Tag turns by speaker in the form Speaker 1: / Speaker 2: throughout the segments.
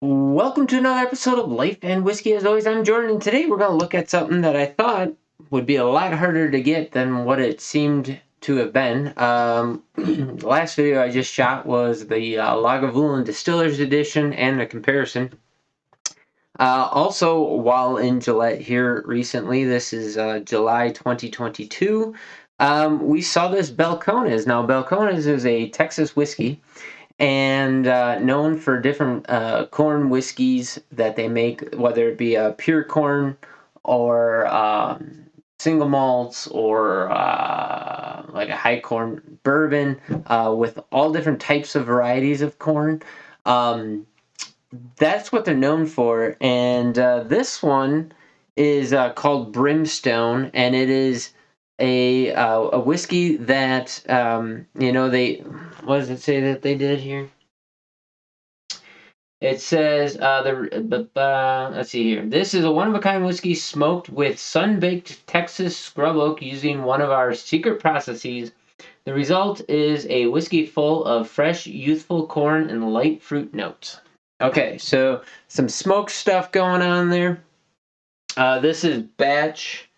Speaker 1: Welcome to another episode of Life and Whiskey. As always, I'm Jordan, and today we're going to look at something that I thought would be a lot harder to get than what it seemed to have been. The last video I just shot was the Lagavulin Distillers Edition and the comparison. Also, while in Gillette here recently, this is July 2022, we saw this Balcones. Now, Balcones is a Texas whiskey and known for different corn whiskeys that they make, whether it be a pure corn or single malts or like a high corn bourbon with all different types of varieties of corn. That's what they're known for, and this one is called Brimstone, and it is a whiskey that they, what does it say that they did here? It says let's see here. This is a one-of-a-kind whiskey smoked with sun-baked Texas scrub oak using one of our secret processes. The result is a whiskey full of fresh, youthful corn and light fruit notes. Okay, so some smoke stuff going on there. This is batch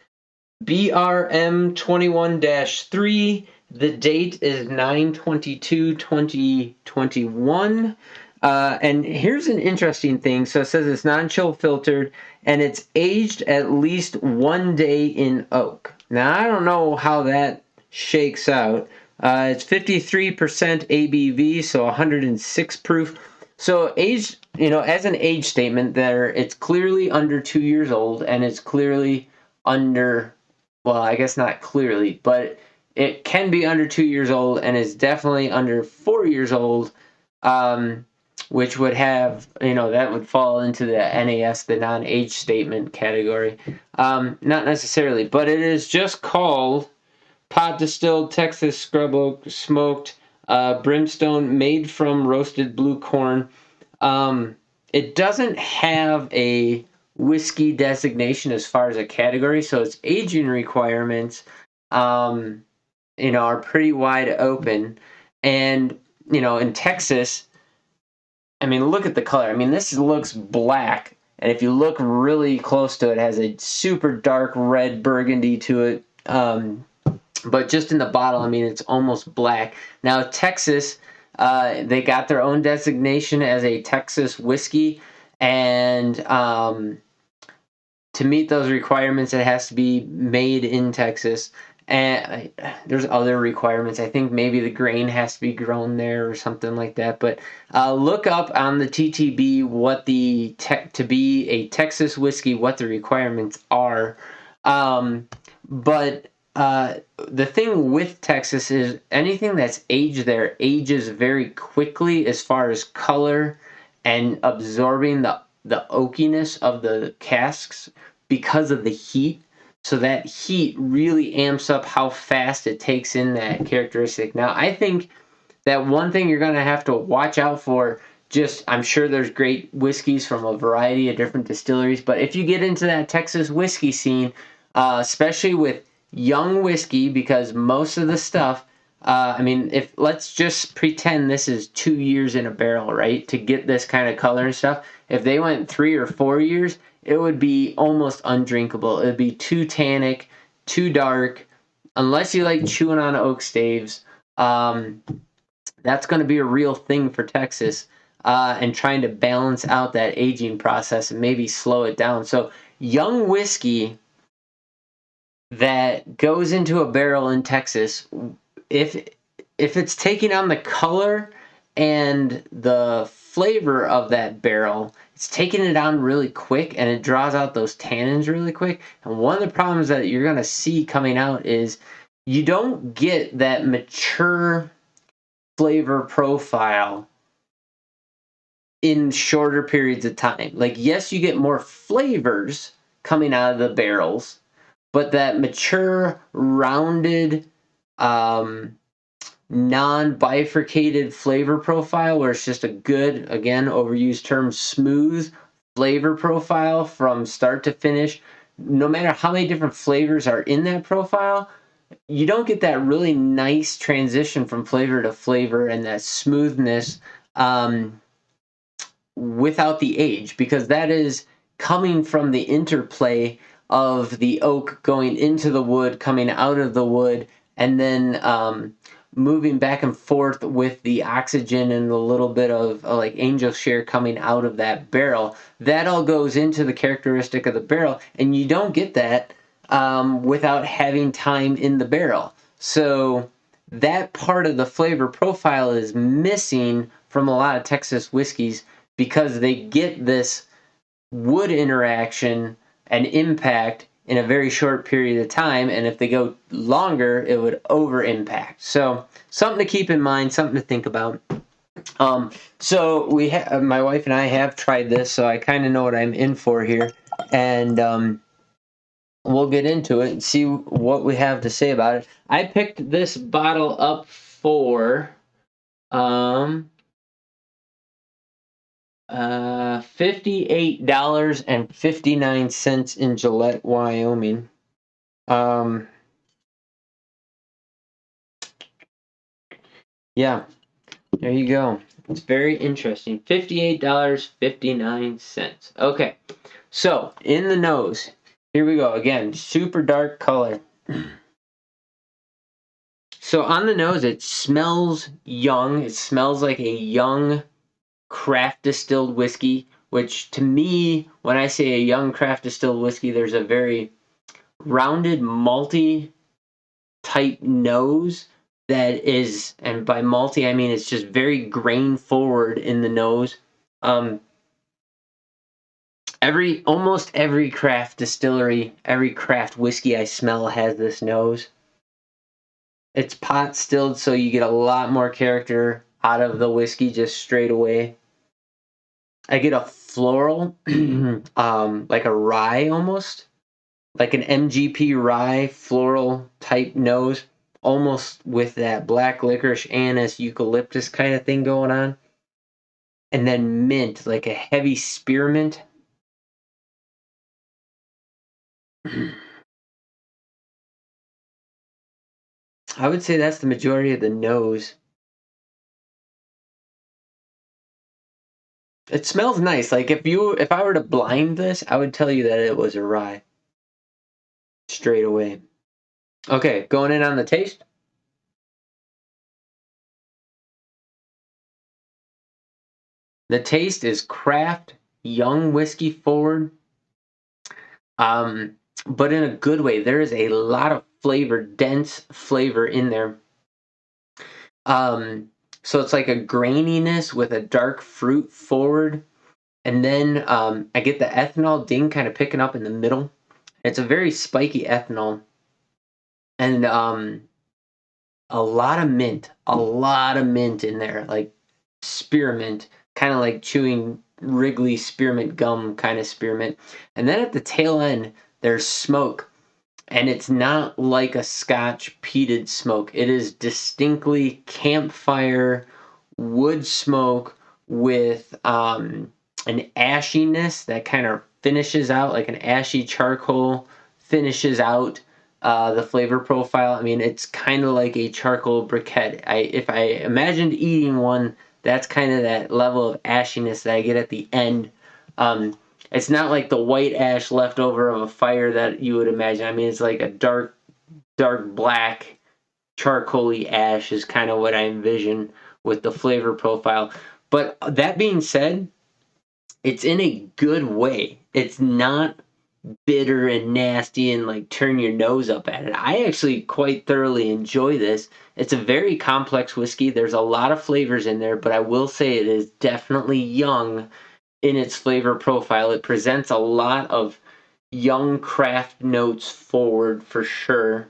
Speaker 1: BRM 21-3. The date is 9/22/2021. And here's an interesting thing. So it says it's non-chill filtered and it's aged at least 1 day in oak. Now, I don't know how that shakes out. It's 53% ABV, so 106 proof. So age, as an age statement there, it's clearly under 2 years old, and it's clearly under, well, I guess not clearly, but it can be under 2 years old, and is definitely under 4 years old, which would have, that would fall into the NAS, the non-age statement category. Not necessarily, but it is just called pot distilled Texas scrub oak smoked brimstone made from roasted blue corn. It doesn't have a whiskey designation as far as a category, so its aging requirements, are pretty wide open. And, in Texas, I mean, look at the color. I mean, this looks black, and if you look really close to it, it has a super dark red burgundy to it. But just in the bottle, I mean, it's almost black. Now, Texas, they got their own designation as a Texas whiskey, and to meet those requirements, it has to be made in Texas. And there's other requirements. I think maybe the grain has to be grown there or something like that. But look up on the TTB what the to be a Texas whiskey, what the requirements are. But the thing with Texas is anything that's aged there ages very quickly as far as color and absorbing the oakiness of the casks because of the heat. So that heat really amps up how fast it takes in that characteristic. Now, I think that one thing you're going to have to watch out for, I'm sure there's great whiskeys from a variety of different distilleries, but if you get into that Texas whiskey scene, especially with young whiskey, because most of the stuff, if let's just pretend this is 2 years in a barrel, right, to get this kind of color and stuff. If they went 3 or 4 years, it would be almost undrinkable. It would be too tannic, too dark, unless you like chewing on oak staves. That's going to be a real thing for Texas, and trying to balance out that aging process and maybe slow it down. So young whiskey that goes into a barrel in Texas, if it's taking on the color and the flavor of that barrel, it's taking it on really quick, and it draws out those tannins really quick. And one of the problems that you're going to see coming out is you don't get that mature flavor profile in shorter periods of time. Like, yes, you get more flavors coming out of the barrels, but that mature, rounded, non-bifurcated flavor profile, where it's just a good, again, overused term, smooth flavor profile from start to finish, no matter how many different flavors are in that profile, you don't get that really nice transition from flavor to flavor and that smoothness without the age, because that is coming from the interplay of the oak going into the wood, coming out of the wood, and then moving back and forth with the oxygen and the little bit of like angel share coming out of that barrel. That all goes into the characteristic of the barrel, and you don't get that without having time in the barrel. So that part of the flavor profile is missing from a lot of Texas whiskeys because they get this wood interaction and impact in a very short period of time, and if they go longer, it would over impact. So something to keep in mind, something to think about. So my wife and I have tried this, so I kind of know what I'm in for here, and we'll get into it and see what we have to say about it. I picked this bottle up for $58.59 in Gillette, Wyoming. Yeah, there you go. It's very interesting. $58.59. Okay, so in the nose, here we go again. Super dark color. So on the nose, it smells young. It smells like a young craft distilled whiskey, which to me, when I say a young craft distilled whiskey, there's a very rounded, malty type nose that is, and by malty I mean it's just very grain forward in the nose. Almost every craft distillery, every craft whiskey I smell has this nose. It's pot stilled, so you get a lot more character out of the whiskey just straight away. I get a floral, like a rye almost, like an MGP rye floral type nose, almost with that black licorice, anise, eucalyptus kind of thing going on. And then mint, like a heavy spearmint. I would say that's the majority of the nose. It smells nice. Like if I were to blind this, I would tell you that it was a rye. Straight away. Okay, going in on the taste. The taste is craft, young whiskey forward. But in a good way. There is a lot of flavor, dense flavor in there. So it's like a graininess with a dark fruit forward. And then I get the ethanol ding kind of picking up in the middle. It's a very spiky ethanol. And a lot of mint in there, like spearmint, kind of like chewing Wrigley spearmint gum kind of spearmint. And then at the tail end, there's smoke. And it's not like a Scotch peated smoke. It is distinctly campfire wood smoke with an ashiness that kind of finishes out, like an ashy charcoal finishes out the flavor profile. I mean, it's kind of like a charcoal briquette. If I imagined eating one, that's kind of that level of ashiness that I get at the end. It's not like the white ash left over of a fire that you would imagine. I mean, it's like a dark black charcoaly ash is kind of what I envision with the flavor profile. But that being said, it's in a good way. It's not bitter and nasty and like turn your nose up at it. I actually quite thoroughly enjoy this. It's a very complex whiskey. There's a lot of flavors in there, but I will say it is definitely young in its flavor profile. It presents a lot of young craft notes forward for sure.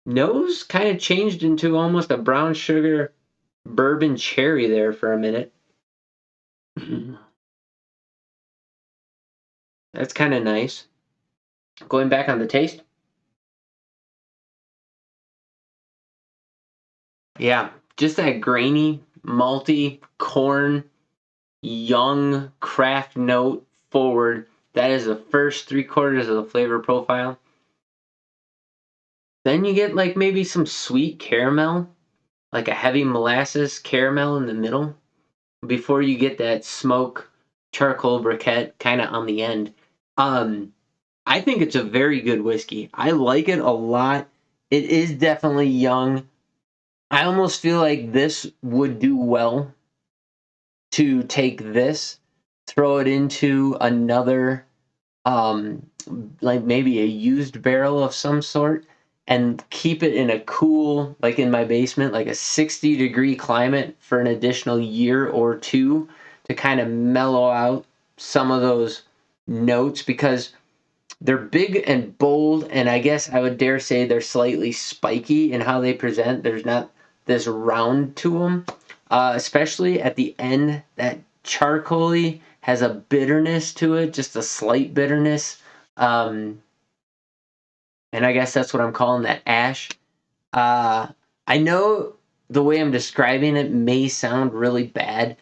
Speaker 1: Nose kind of changed into almost a brown sugar bourbon cherry there for a minute. That's kind of nice. Going back on the taste. Yeah, just that grainy, malty, corn, young craft note forward. That is the first 3/4 of the flavor profile. Then you get like maybe some sweet caramel like a heavy molasses caramel in the middle before you get that smoke charcoal briquette kind of on the end. Um, I think it's a very good whiskey. I like it a lot. It is definitely young. I almost feel like this would do well to take this, throw it into another um like maybe a used barrel of some sort and keep it in a cool, like in my basement, like a 60-degree climate for an additional year or two to kind of mellow out some of those notes, because they're big and bold, and I guess I would dare say they're slightly spiky in how they present. There's not this round to them, especially at the end. That charcoaly has a bitterness to it, just a slight bitterness, um, and I guess that's what I'm calling that ash. Uh, I know the way I'm describing it may sound really bad.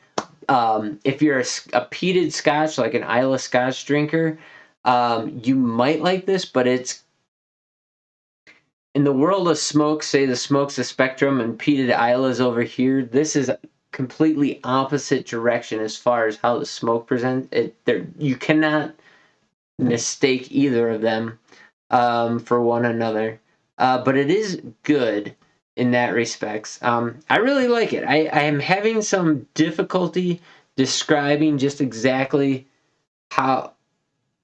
Speaker 1: If you're a peated Scotch, like an Islay Scotch drinker, you might like this, but it's in the world of smoke. Say the smoke's a spectrum and peated Islays over here. This is completely opposite direction as far as how the smoke presents. You cannot mistake either of them for one another. But it is good in that respects. I really like it. I am having some difficulty describing just exactly how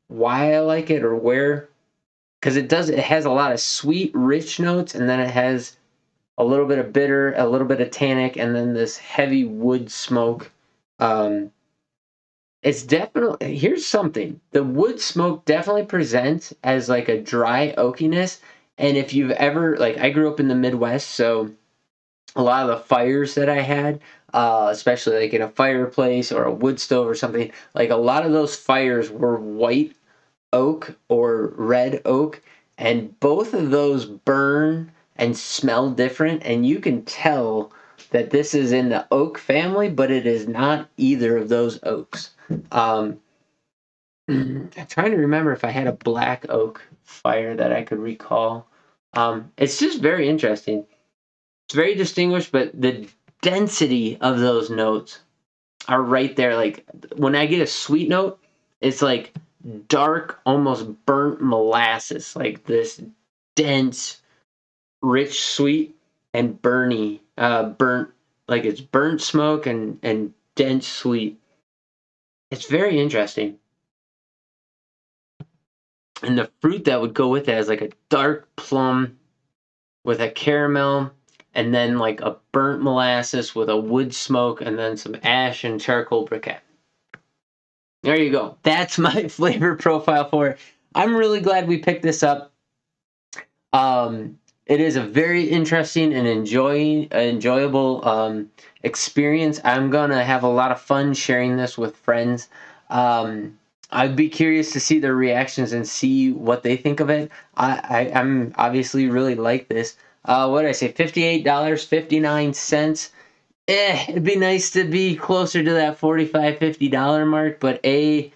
Speaker 1: why I like it or where, because it has a lot of sweet, rich notes, and then it has a little bit of bitter, a little bit of tannic, and then this heavy wood smoke. Um, it's definitely, here's something. The wood smoke definitely presents as like a dry oakiness. And if you've ever, like, I grew up in the Midwest, so a lot of the fires that I had, especially like in a fireplace or a wood stove or something, like a lot of those fires were white oak or red oak, and both of those burn and smell different, and you can tell that this is in the oak family, but it is not either of those oaks. um, I'm trying to remember if I had a black oak fire that I could recall. It's just very interesting. It's very distinguished, but the density of those notes are right there. Like when I get a sweet note, it's like dark, almost burnt molasses, like this dense, rich, sweet, and burnt, like it's burnt smoke and dense sweet. It's very interesting. And the fruit that would go with it is like a dark plum with a caramel, and then like a burnt molasses with a wood smoke, and then some ash and charcoal briquette. There you go. That's my flavor profile for it. I'm really glad we picked this up. It is a very interesting and enjoyable experience. I'm gonna have a lot of fun sharing this with friends. I'd be curious to see their reactions and see what they think of it. I'm obviously really like this. What did I say? $58.59. It'd be nice to be closer to that $45-50 mark, but I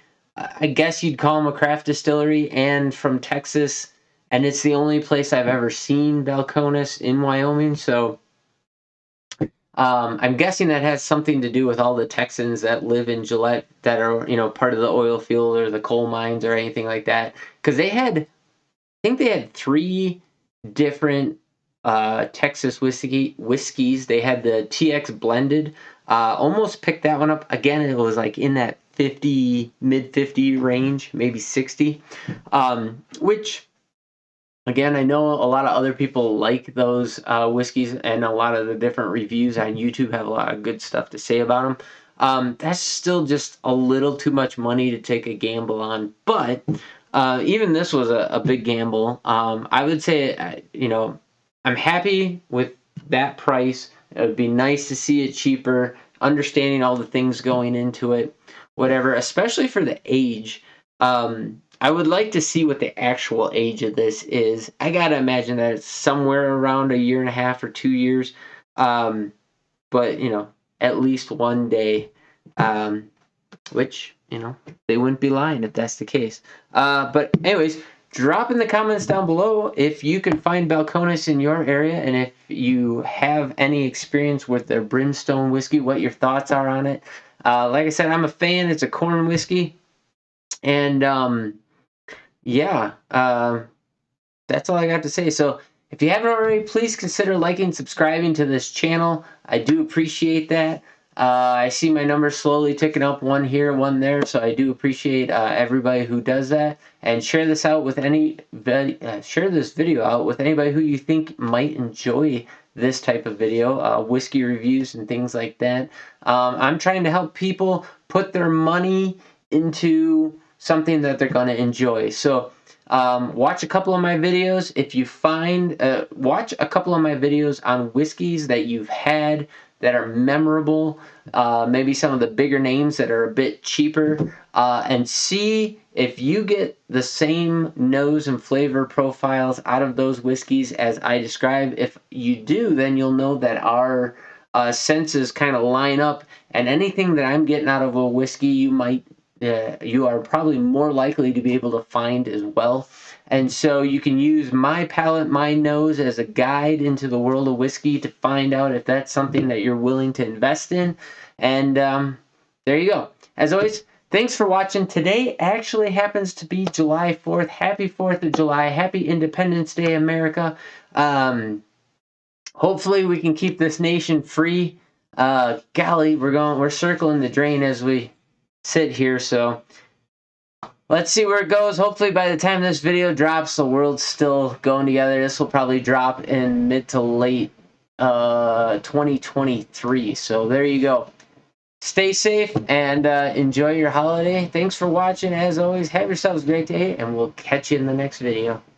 Speaker 1: guess you'd call them a craft distillery and from Texas, and it's the only place I've ever seen Balcones in Wyoming, so I'm guessing that has something to do with all the Texans that live in Gillette that are, part of the oil field or the coal mines or anything like that, because I think they had three different Texas whiskeys. They had the TX blended. Almost picked that one up again. It was like in that mid 50 range, maybe 60. Which again, I know a lot of other people like those whiskeys, and a lot of the different reviews on YouTube have a lot of good stuff to say about them. That's still just a little too much money to take a gamble on, but even this was a big gamble. I would say, I'm happy with that price. It would be nice to see it cheaper, understanding all the things going into it, whatever, especially for the age. I would like to see what the actual age of this is. I gotta imagine that it's somewhere around a year and a half or 2 years. Um, but, at least one day. Which, they wouldn't be lying if that's the case. But anyways, drop in the comments down below if you can find Balcones in your area, and if you have any experience with their Brimstone whiskey, what your thoughts are on it. Like I said, I'm a fan. It's a corn whiskey, and yeah, that's all I got to say. So if you haven't already, please consider liking, subscribing to this channel. I do appreciate that. I see my numbers slowly ticking up, one here, one there, so I do appreciate everybody who does that. And share this out with share this video out with anybody who you think might enjoy this type of video, whiskey reviews and things like that. I'm trying to help people put their money into something that they're going to enjoy. So watch a couple of my videos. If you find, watch a couple of my videos on whiskeys that you've had that are memorable, maybe some of the bigger names that are a bit cheaper, and see if you get the same nose and flavor profiles out of those whiskeys as I describe. If you do, then you'll know that our senses kind of line up, and anything that I'm getting out of a whiskey, you are probably more likely to be able to find as well. And so you can use my palate, my nose as a guide into the world of whiskey to find out if that's something that you're willing to invest in. And there you go. As always, thanks for watching. Today actually happens to be July 4th. Happy 4th of July. Happy Independence Day, America. Hopefully we can keep this nation free. Golly, we're circling the drain as we sit here, so let's see where it goes. Hopefully by the time this video drops, the world's still going together. This will probably drop in mid to late 2023. So there you go. Stay safe and enjoy your holiday. Thanks for watching. As always, have yourselves a great day, and we'll catch you in the next video.